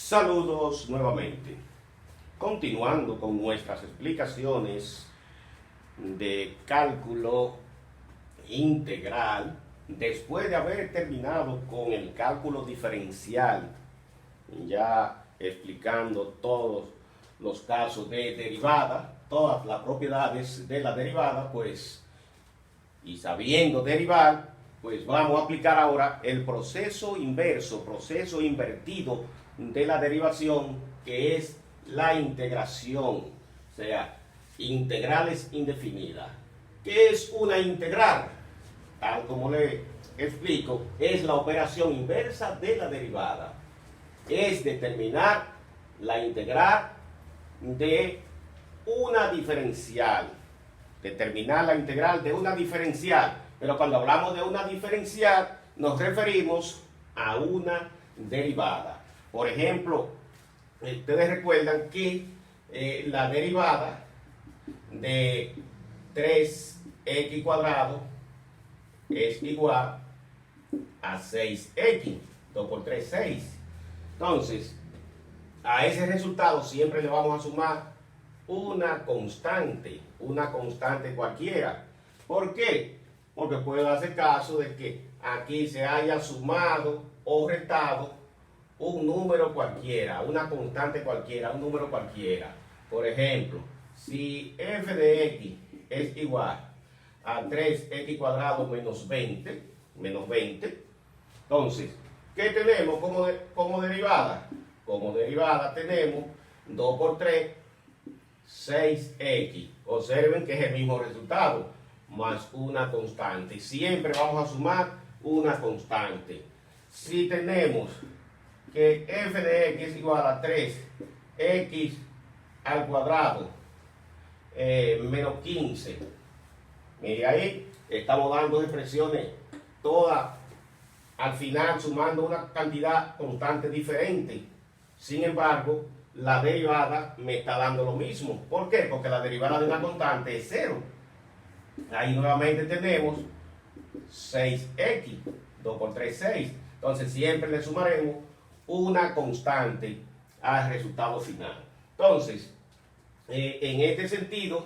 Saludos nuevamente. Continuando con nuestras explicaciones de cálculo integral, después de haber terminado con el cálculo diferencial, ya explicando todos los casos de derivada, todas las propiedades de la derivada, pues, y sabiendo derivar, pues vamos a aplicar ahora el proceso inverso, proceso invertido de la derivación, que es la integración, o sea, integrales indefinidas. ¿Qué es una integral? Tal como le explico, es la operación inversa de la derivada. Es determinar la integral de una diferencial. Determinar la integral de una diferencial. Pero cuando hablamos de una diferencial, nos referimos a una derivada. Por ejemplo, ustedes recuerdan que la derivada de 3x cuadrado es igual a 6x. 2 por 3, 6. Entonces, a ese resultado siempre le vamos a sumar una constante cualquiera. ¿Por qué? Porque puede darse caso de que aquí se haya sumado o restado un número cualquiera, una constante cualquiera, un número cualquiera. Por ejemplo, si f de x es igual a 3x cuadrado menos 20, entonces, ¿qué tenemos como derivada? Como derivada tenemos 2 por 3, 6x. Observen que es el mismo resultado, más una constante. Siempre vamos a sumar una constante. Si tenemos que f de x es igual a 3x al cuadrado menos 15. Mire ahí, estamos dando expresiones todas al final sumando una cantidad constante diferente. Sin embargo, la derivada me está dando lo mismo. ¿Por qué? Porque la derivada de una constante es 0. Ahí nuevamente tenemos 6x. 2 por 3, 6. Entonces siempre le sumaremos una constante al resultado final. Entonces, en este sentido,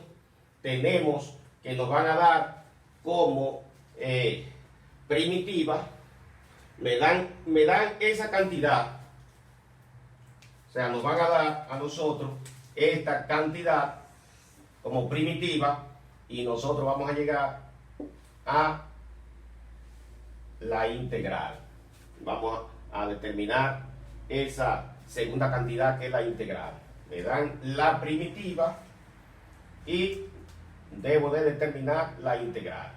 tenemos que nos van a dar como primitiva, me dan esa cantidad, o sea, nos van a dar a nosotros esta cantidad como primitiva, y nosotros vamos a llegar a la integral. Vamos a determinar esa segunda cantidad, que es la integral. Me dan la primitiva y debo de determinar la integral.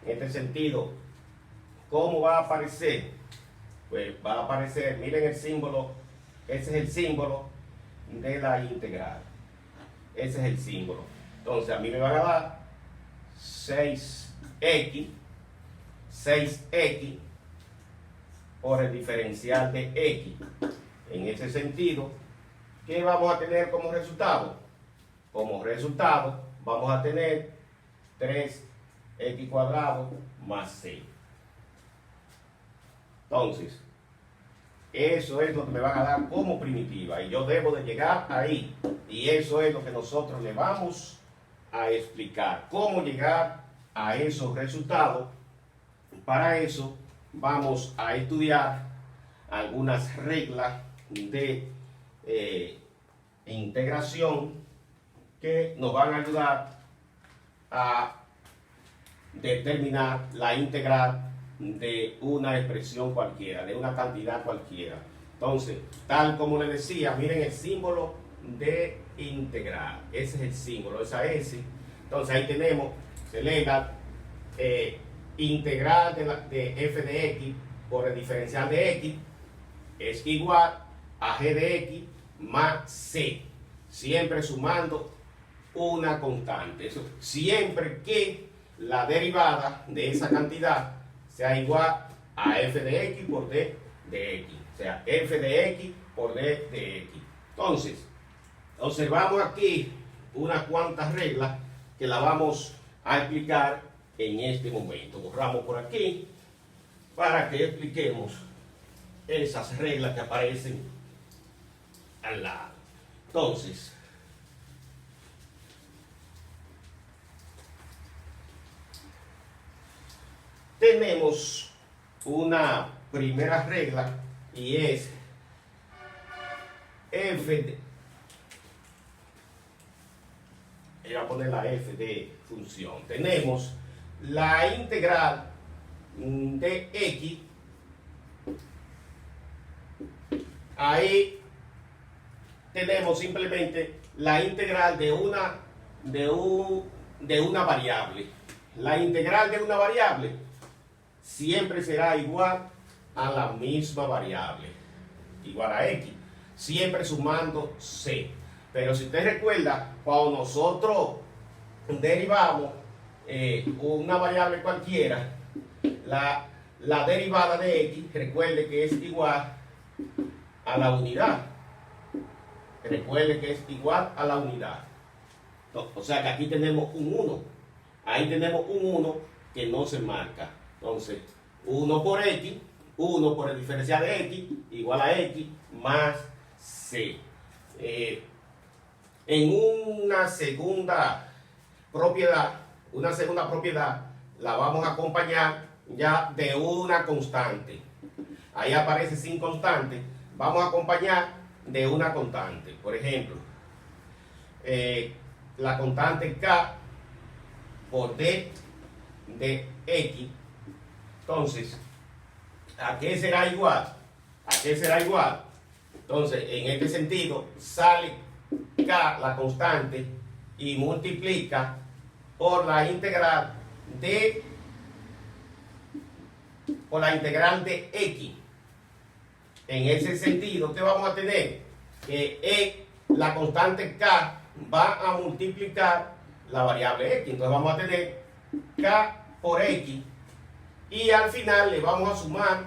En este sentido, ¿cómo va a aparecer? Pues va a aparecer, miren el símbolo, ese es el símbolo de la integral. Ese es el símbolo. Entonces a mí me van a dar 6x por el diferencial de x. En ese sentido, ¿qué vamos a tener como resultado? Como resultado vamos a tener 3x cuadrado más 6. Entonces, eso es lo que me van a dar como primitiva, y yo debo de llegar ahí, y eso es lo que nosotros le vamos a explicar, cómo llegar a esos resultados. Para eso vamos a estudiar algunas reglas de integración que nos van a ayudar a determinar la integral de una expresión cualquiera, de una cantidad cualquiera. Entonces, tal como les decía, miren el símbolo de integral. Ese es el símbolo, esa S. Entonces ahí tenemos, se lee la integral de f de x por el diferencial de x es igual a g de x más c, siempre sumando una constante. Eso, siempre que la derivada de esa cantidad sea igual a f de x por d de x, o sea, f de x por d de x. Entonces, observamos aquí unas cuantas reglas que las vamos a explicar en este momento. Borramos por aquí para que expliquemos esas reglas que aparecen al lado. Entonces, tenemos una primera regla y es f de, voy a poner la f de función. Tenemos la integral de x, ahí tenemos simplemente la integral de una variable. La integral de una variable siempre será igual a la misma variable, igual a x, siempre sumando c. Pero si usted recuerda, cuando nosotros derivamos una variable cualquiera, la derivada de x, recuerde que es igual a la unidad. Recuerde que es igual a la unidad. O sea que aquí tenemos un 1. Ahí tenemos un 1 que no se marca. Entonces, 1 por x, 1 por el diferencial de x, igual a x más c. En una segunda propiedad la vamos a acompañar ya de una constante. Ahí aparece sin constante. Vamos a acompañar de una constante. Por ejemplo, la constante k por d de x. Entonces, ¿a qué será igual? ¿A qué será igual? Entonces, en este sentido, sale k, la constante, y multiplica por la integral de x. En ese sentido, ¿qué vamos a tener? Que la constante k va a multiplicar la variable x. Entonces vamos a tener k por x y al final le vamos a sumar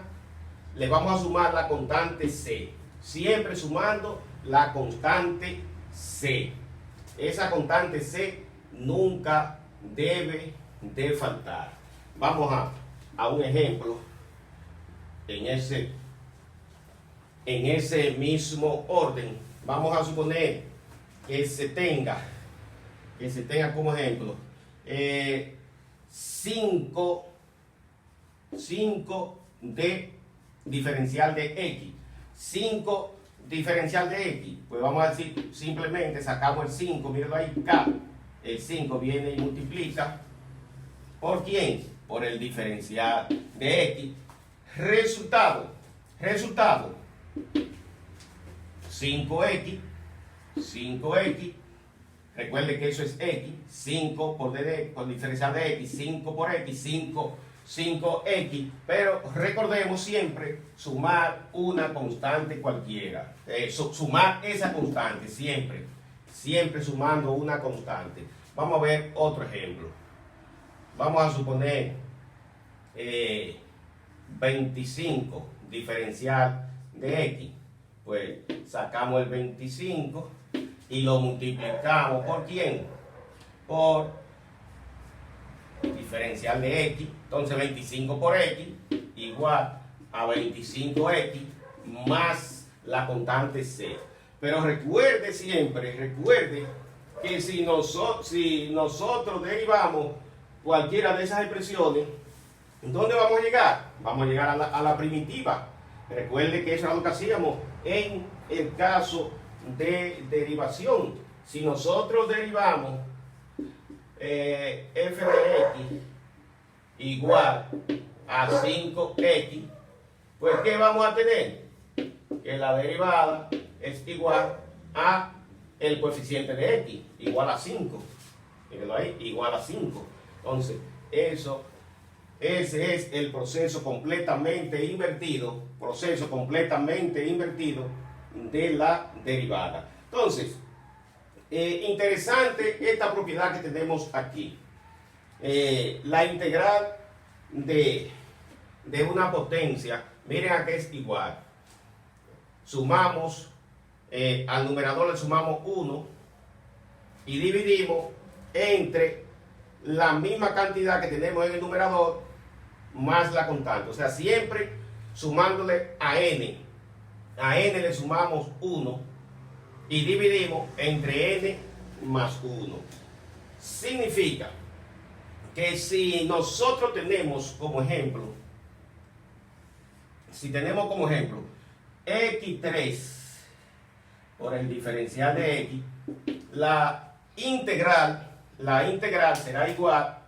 la constante c. Siempre sumando la constante c. Esa constante c nunca debe de faltar. Vamos a un ejemplo en ese mismo orden. Vamos a suponer que se tenga como ejemplo 5 de diferencial de x. 5 diferencial de x. Pues vamos a decir, simplemente sacamos el 5, mírenlo ahí, k. El 5 viene y multiplica. ¿Por quién? Por el diferencial de x. Resultado. 5x. Recuerde que eso es x. 5 por diferencial de x. 5 por x. 5x. Pero recordemos siempre sumar una constante cualquiera. Sumar esa constante siempre. Siempre sumando una constante. Vamos a ver otro ejemplo. Vamos a suponer 25 diferencial de x. Pues sacamos el 25 y lo multiplicamos ¿por quién? Por diferencial de x. Entonces 25 por x igual a 25x más la constante c. Pero recuerde siempre, que si nosotros derivamos cualquiera de esas expresiones, ¿dónde vamos a llegar? Vamos a llegar a la primitiva. Recuerde que eso es lo que hacíamos en el caso de derivación. Si nosotros derivamos f de x igual a 5x, pues ¿qué vamos a tener? Que la derivada es igual a el coeficiente de x, igual a 5. Mírenlo ahí, igual a 5. Entonces, ese es el proceso completamente invertido de la derivada. Entonces, interesante esta propiedad que tenemos aquí. La integral de una potencia, miren a qué es igual. Sumamos, al numerador le sumamos 1 y dividimos entre la misma cantidad que tenemos en el numerador más la constante. O sea, siempre sumándole a n. A n le sumamos 1 y dividimos entre n más 1. Significa que si nosotros tenemos como ejemplo, x3 por el diferencial de x, la integral será igual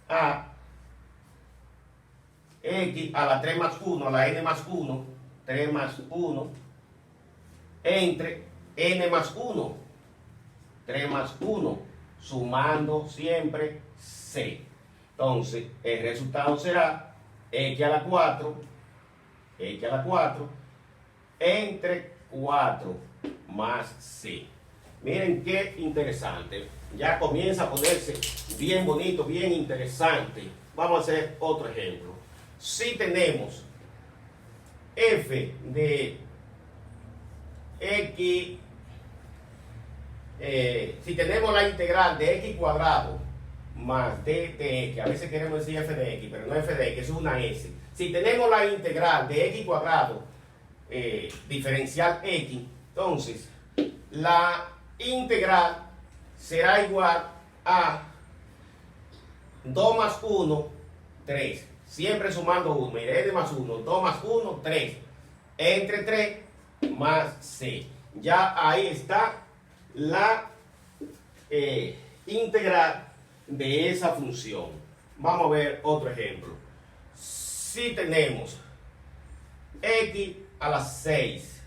a x a la 3 más 1, a la n más 1, 3 más 1, entre n más 1, 3 más 1, sumando siempre c. Entonces, el resultado será x a la 4, entre 4 más c. Miren qué interesante. Ya comienza a ponerse bien bonito, bien interesante. Vamos a hacer otro ejemplo. Si tenemos f de x, si tenemos la integral de x cuadrado más d de x, a veces queremos decir f de x, pero no f de x, es una s. Si tenemos la integral de x cuadrado diferencial x, entonces la integral será igual a 2 más 1, 3. Siempre sumando 1. Mire, n más 1, 2 más 1, 3. Entre 3 más c. Ya ahí está la integral de esa función. Vamos a ver otro ejemplo. Si tenemos x a la 6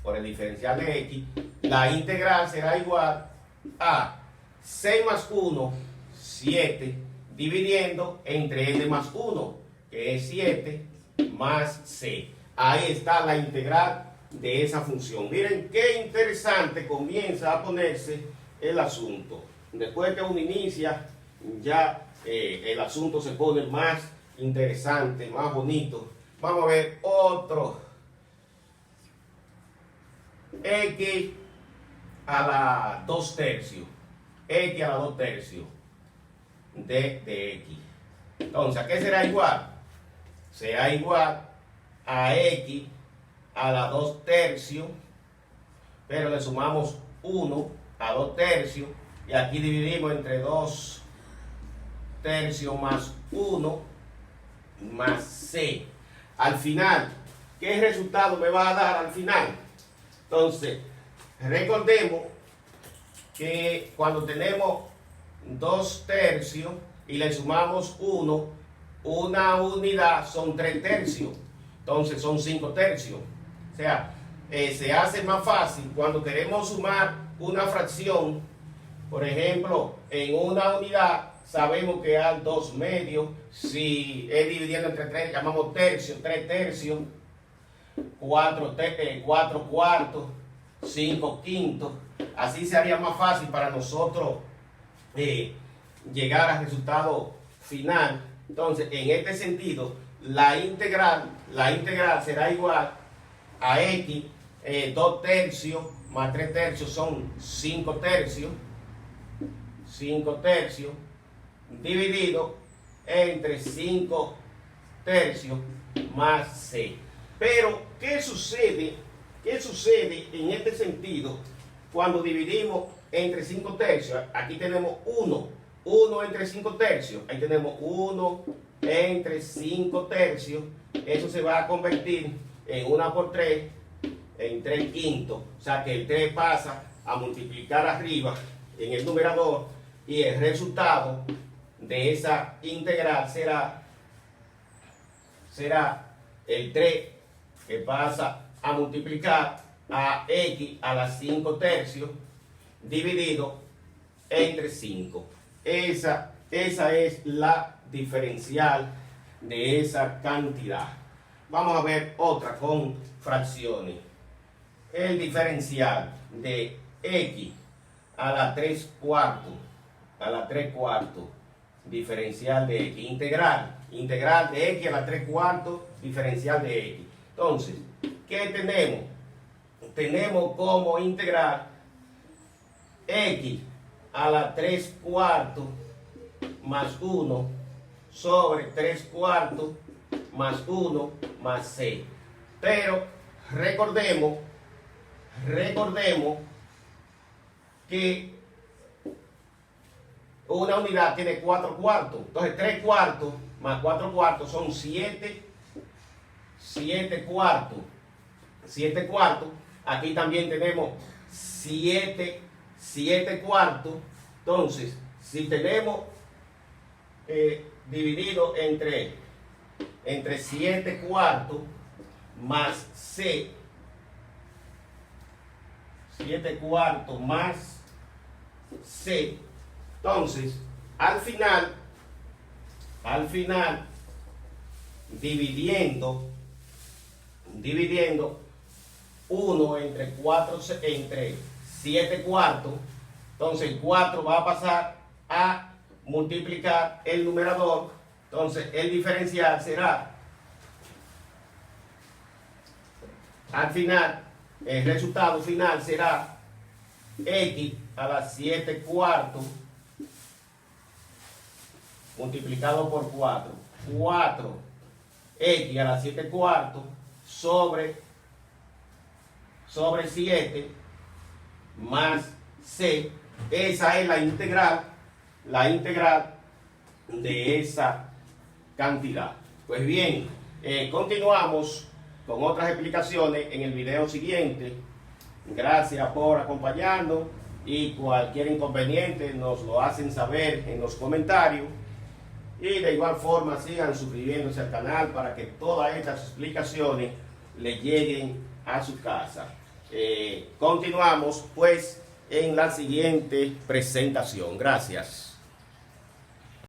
por el diferencial de x, la integral será igual a 6 más 1, 7, dividiendo entre n más 1, que es 7, más c. Ahí está la integral de esa función. Miren qué interesante comienza a ponerse el asunto. Después que uno inicia, ya el asunto se pone más interesante, más bonito. Vamos a ver otro. X a la 2 tercios. X a la 2 tercios de x. Entonces, ¿a qué será igual? Será igual a x a la 2 tercios, pero le sumamos 1 a 2 tercios, y aquí dividimos entre 2 tercios más 1 más c. Al final, ¿qué resultado me va a dar al final? Entonces, recordemos que cuando tenemos 2 tercios y le sumamos 1, una unidad son 3 tercios. Entonces son 5 tercios. O sea, se hace más fácil cuando queremos sumar una fracción. Por ejemplo, en una unidad sabemos que hay 2 medios. Si es dividiendo entre 3, llamamos tercios, 3 tercios, 4 cuartos, 5 quintos. Así sería más fácil para nosotros llegar al resultado final. Entonces, en este sentido, la integral será igual a x, 2 tercios más 3 tercios son 5 tercios, dividido entre 5 tercios más c. Pero, ¿qué sucede en este sentido cuando dividimos entre 5 tercios? Aquí tenemos 1 entre 5 tercios. Ahí tenemos 1 entre 5 tercios. Eso se va a convertir en 1 por 3, en 3 quintos. O sea que el 3 pasa a multiplicar arriba en el numerador, y el resultado de esa integral será el 3 que pasa a multiplicar a x a la 5 tercios dividido entre 5. Esa es la diferencial de esa cantidad. Vamos a ver otra con fracciones. El diferencial de x a la 3 cuartos, diferencial de x, integral de x a la 3 cuartos, diferencial de x. Entonces, ¿qué tenemos? Tenemos como integral x a la 3 cuartos más 1 sobre 3 cuartos más 1 más c. Pero recordemos que una unidad tiene 4 cuartos. Entonces 3 cuartos más 4 cuartos son 7 cuartos. 7 cuartos. Aquí también tenemos 7 cuartos. Entonces, si tenemos dividido entre 7 cuartos más C, 7 cuartos más C, entonces al final dividiendo 1 entre 7 cuartos, entonces el 4 va a pasar a multiplicar el numerador, entonces el diferencial será, al final, el resultado final será x a la 7 cuartos multiplicado por 4, 4x a la 7 cuartos sobre 7 más c. Esa es la integral de esa cantidad. Pues bien, continuamos con otras explicaciones en el video siguiente. Gracias por acompañarnos y cualquier inconveniente nos lo hacen saber en los comentarios. Y de igual forma sigan suscribiéndose al canal para que todas estas explicaciones le lleguen a su casa. Continuamos pues en la siguiente presentación. Gracias.